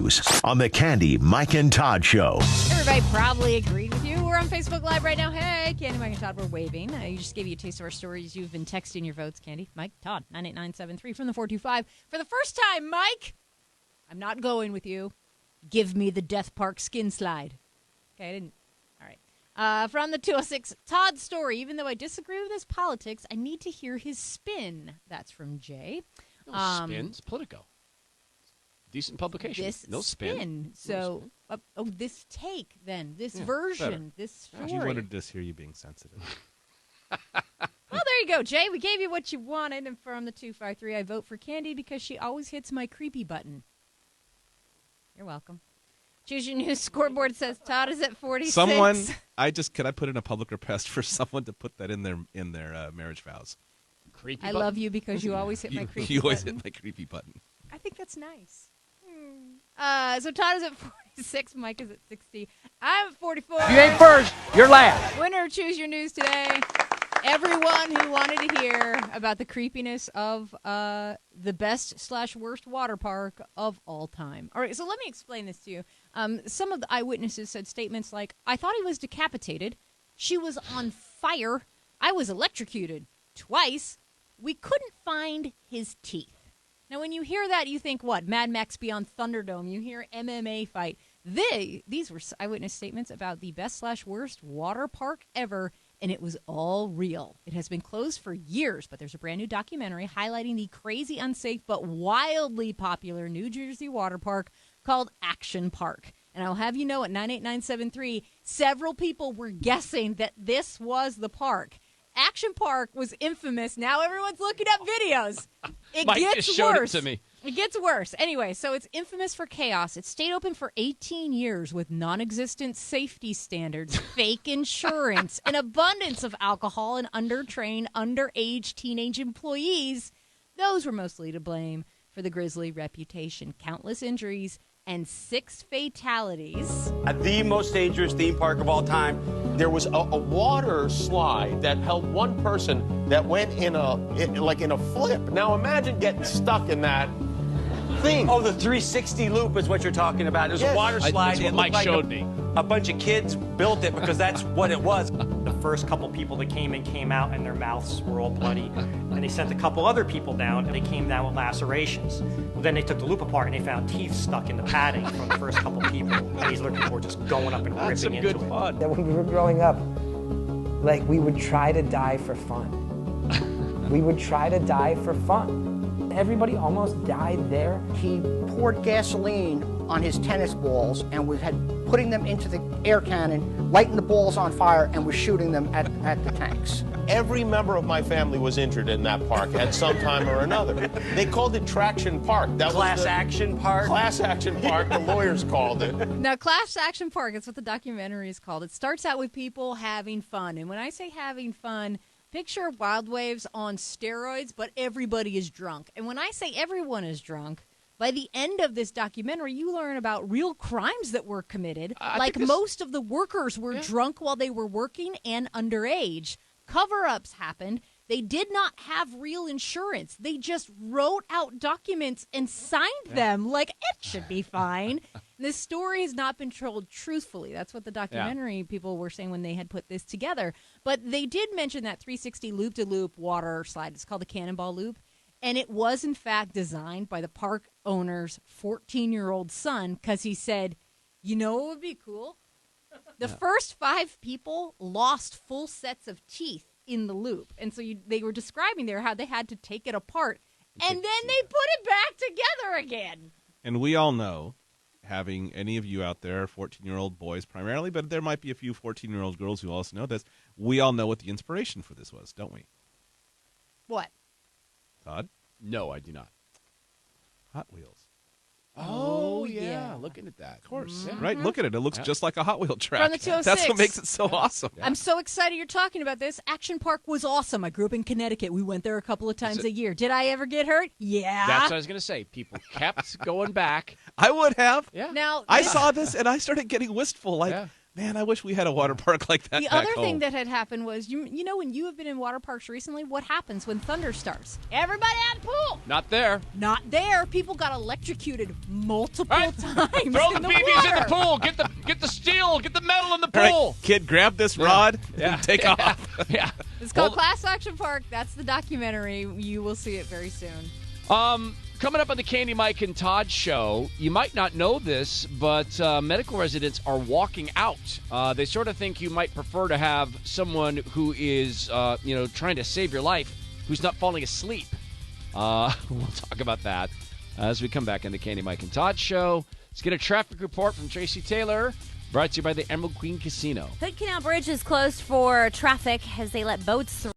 news on the Candy, Mike, and Todd Show. Everybody probably agreed with you. We're on Facebook Live right now. Hey, Candy, Mike, and Todd, we're waving. You just gave you a taste of our stories. You've been texting your votes, Candy. Mike, Todd, 98973 from the 425. For the first time, Mike, I'm not going with you. Give me the Death Park skin slide. Okay, I didn't. All right. From the 206, Todd's story. Even though I disagree with his politics, I need to hear his spin. That's from Jay. No spin. It's Politico. Decent publication. No spin. So, this take, then. This version. Better. This story. You wanted to just hear you being sensitive. Well, there you go, Jay. We gave you what you wanted. And from the 253, I vote for Candy because she always hits my creepy button. You're welcome. Choose Your News scoreboard says Todd is at 46. Can I put in a public request for someone to put that in their marriage vows? Creepy I button. love you because you always hit my creepy button. You always hit my creepy button. I think that's nice. So Todd is at 46. Mike is at 60. I'm at 44. You ain't first. You're last. Winner of Choose Your News today. Everyone who wanted to hear about the creepiness of the best/worst water park of all time. All right, so let me explain this to you. Some of the eyewitnesses said statements like, I thought he was decapitated. She was on fire. I was electrocuted twice. We couldn't find his teeth. Now, when you hear that, you think, what? Mad Max Beyond Thunderdome. You hear MMA fight. These were eyewitness statements about the best/worst water park ever, and it was all real. It has been closed for years, but there's a brand new documentary highlighting the crazy, unsafe, but wildly popular New Jersey water park called Action Park. And I'll have you know at 98973, several people were guessing that this was the park. Action Park was infamous. Now everyone's looking up videos. It Mike gets just showed worse. it to me. It gets worse. Anyway, so it's infamous for chaos. It stayed open for 18 years with non-existent safety standards, fake insurance, an abundance of alcohol, and undertrained, underage teenage employees. Those were mostly to blame for the grisly reputation. Countless injuries and 6 fatalities. At the most dangerous theme park of all time, there was a water slide that held one person that went in a flip. Now imagine getting stuck in that thing. Oh, the 360 loop is what you're talking about. There's a water slide. That's what Mike showed me. A bunch of kids built it because that's what it was. The first couple people that came in came out and their mouths were all bloody. And they sent a couple other people down and they came down with lacerations. Then they took the loop apart and they found teeth stuck in the padding from the first couple people. These other people were just going up and That's some ripping good into it. fun. That when we were growing up, like, we would try to die for fun. We would try to die for fun. Everybody almost died there. He poured gasoline on his tennis balls and had putting them into the air cannon, lighting the balls on fire, and was shooting them at the tanks. Every member of my family was injured in that park at some time or another. They called it Traction Park. That Class was Action Park? Class Action Park, the lawyers called it. Now, Class Action Park, that's what the documentary is called. It starts out with people having fun. And when I say having fun, picture Wild Waves on steroids, but everybody is drunk. And when I say everyone is drunk, by the end of this documentary, you learn about real crimes that were committed. Most of the workers were drunk while they were working and underage. Cover-ups happened. They did not have real insurance. They just wrote out documents and signed them like it should be fine. This story has not been told truthfully. That's what the documentary people were saying when they had put this together. But they did mention that 360 loop-de-loop water slide. It's called the Cannonball Loop. And it was, in fact, designed by the park owner's 14-year-old son because he said, you know what would be cool? The first 5 people lost full sets of teeth in the loop. And so they were describing there how they had to take it apart. And then they put it back together again. And we all know, having any of you out there, 14-year-old boys primarily, but there might be a few 14-year-old girls who also know this, we all know what the inspiration for this was, don't we? What? Todd? No, I do not. Hot Wheels. Oh, yeah. Looking at that. Of course. Yeah. Right, look at it. It looks just like a Hot Wheel track. From the 206. That's what makes it so awesome. I'm so excited you're talking about this. Action Park was awesome. I grew up in Connecticut. We went there a couple of times a year. Did I ever get hurt? Yeah. That's what I was going to say. People kept going back. I would have. Yeah. Now I saw this and I started getting wistful. Man, I wish we had a water park like that. The back other home. thing that had happened was, you know, when you have been in water parks recently, what happens when thunder starts? Everybody out of the pool. Not there. Not there. People got electrocuted multiple All right. times. Throw in the the BBs water. in the pool. Get the steel. Get the metal in the All right, pool. kid, grab this rod and take off. Yeah. It's called Well, Class Action Park. That's the documentary. You will see it very soon. Coming up on the Candy, Mike, and Todd show, you might not know this, but medical residents are walking out. They sort of think you might prefer to have someone who is, trying to save your life, who's not falling asleep. We'll talk about that as we come back on the Candy, Mike, and Todd show. Let's get a traffic report from Tracy Taylor, brought to you by the Emerald Queen Casino. Hood Canal Bridge is closed for traffic as they let boats through.